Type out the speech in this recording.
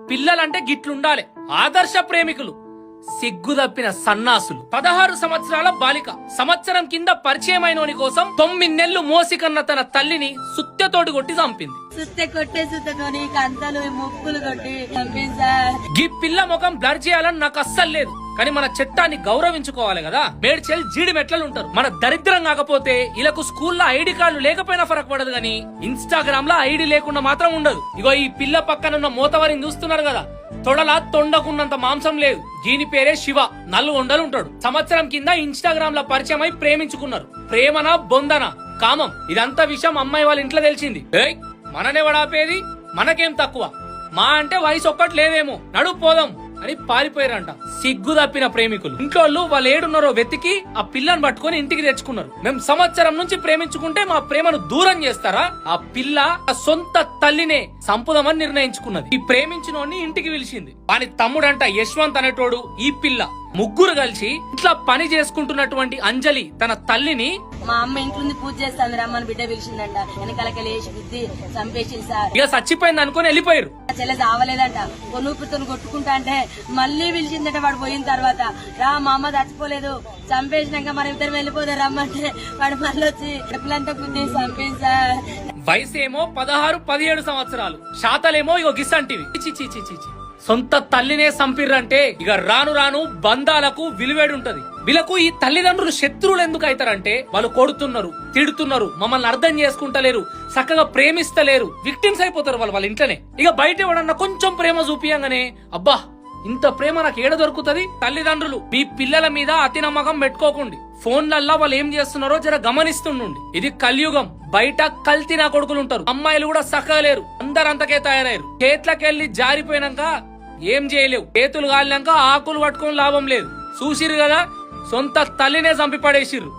పిల్లలంటే గిట్లుండాలి, ఆదర్శ ప్రేమికులు. సిగ్గు తప్పిన సన్నాసులు. 16 సంవత్సరాల బాలిక సంవత్సరం కింద పరిచయమైనోని కోసం 9 నెలలు మోసికన్న తన తల్లిని సుత్తెతోటి కొట్టి చంపింది. గీ పిల్ల ముఖం బ్లర్ చేయాలని నాకు అస్సలు లేదు, కానీ మన చట్టాన్ని గౌరవించుకోవాలి కదా. మేడ్చెల్ జీడి మెట్లలు ఉంటారు. మన దరిద్రం కాకపోతే ఇలకు స్కూల్లో ఐడి కార్డు లేకపోయినా ఫరక్ పడదు, గానీ ఇన్స్టాగ్రామ్ లో ఐడి లేకుండా మాత్రం ఉండదు. ఇగో ఈ పిల్ల పక్కనున్న మోతవరిని చూస్తున్నారు కదా, తొడలా తొండకున్నంత మాంసం లేదు. దీని పేరే శివ, 4 ఉంటాడు. సంవత్సరం కింద ఇన్స్టాగ్రామ్ లో పరిచయం అయి ప్రేమించుకున్నారు. ప్రేమనా బొందనా కామం, ఇదంతా విషయం అమ్మాయి వాళ్ళ ఇంట్లో తెలిసింది. మననే వడాపేది, మనకేం తక్కువ, మా అంటే వయసు ఒక్కటి లేదేమో, నడు పోదాం అని పారిపోయారంట. సిగ్గు తప్పిన ప్రేమికులు. ఇంట్లో వాళ్ళు ఏడున్నారో వెతికి ఆ పిల్లని పట్టుకొని ఇంటికి తెచ్చుకున్నారు. మేము సంవత్సరం నుంచి ప్రేమించుకుంటే మా ప్రేమను దూరం చేస్తారా? ఆ పిల్ల ఆ సొంత తల్లినే సంపుదమని నిర్ణయించుకున్నది. ఈ ప్రేమించినోడిని ఇంటికి పిలిచింది. వాని తమ్ముడంట యశ్వంత్ అనేటోడు, ఈ పిల్ల ముగ్గురు కలిసి ఇట్లా పని చేసుకుంటున్నటువంటి అంజలి తన తల్లిని, మా అమ్మ ఇంట్లో పూజ చేస్తాను రమ్మని బిడ్డ పిలిచిందంట, వెనకాలకెళ్ళేసి బుద్ధి చంపేసింది సార్. ఇక చచ్చిపోయింది అనుకుని వెళ్ళిపోయారు. చెల్లె చావలేదంట, కొనుక్కుతో కొట్టుకుంటా అంటే మళ్ళీ పిలిచిందట. వాడు పోయిన తర్వాత రా మా అమ్మ చచ్చిపోలేదు, చంపేసినాక మన ఇద్దరు వెళ్ళిపోతే రమ్మంటే వాడు మళ్ళీ వచ్చి ఎప్పులంతా బుద్ధి చంపేసి సార్. వయసేమో 16-17 సంవత్సరాలు, శాతలేమో ఇగో గిస్సంటివి. సొంత తల్లినే సంపిర్రంటే ఇక రాను రాను బంధాలకు విలువేడుంటది. వీళ్ళకు ఈ తల్లిదండ్రులు శత్రువులు ఎందుకు అవుతారంటే, వాళ్ళు కొడుతున్నారు, తిడుతున్నారు, మమ్మల్ని అర్థం చేసుకుంటలేరు, చక్కగా ప్రేమిస్తలేరు, విక్టిమ్స్ అయిపోతారు వాళ్ళ ఇంట్లోనే. ఇక బయట ఎవడన్నా కొంచెం ప్రేమ చూపియంగానే అబ్బా ఇంత ప్రేమ నాకు ఏడ దొరుకుతుంది. తల్లిదండ్రులు మీ పిల్లల మీద అతి నమ్మకం పెట్టుకోకండి. ఫోన్లల్లా వాళ్ళు ఏం చేస్తున్నారో జర గమనిస్తుండండి. ఇది కలియుగం, బయట కల్తీ నా కొడుకులు ఉంటారు. అమ్మాయిలు కూడా చక్కగా లేరు, అందరంతకే తయారయ్యారు. చేతులకెళ్లి జారిపోయినాక ఏం చేయలేవు, చేతులు కాలినాక ఆకులు పట్టుకొని లాభం లేదు. చూసిరు కదా, సొంత తల్లినే చంపి పడేసిర్రు.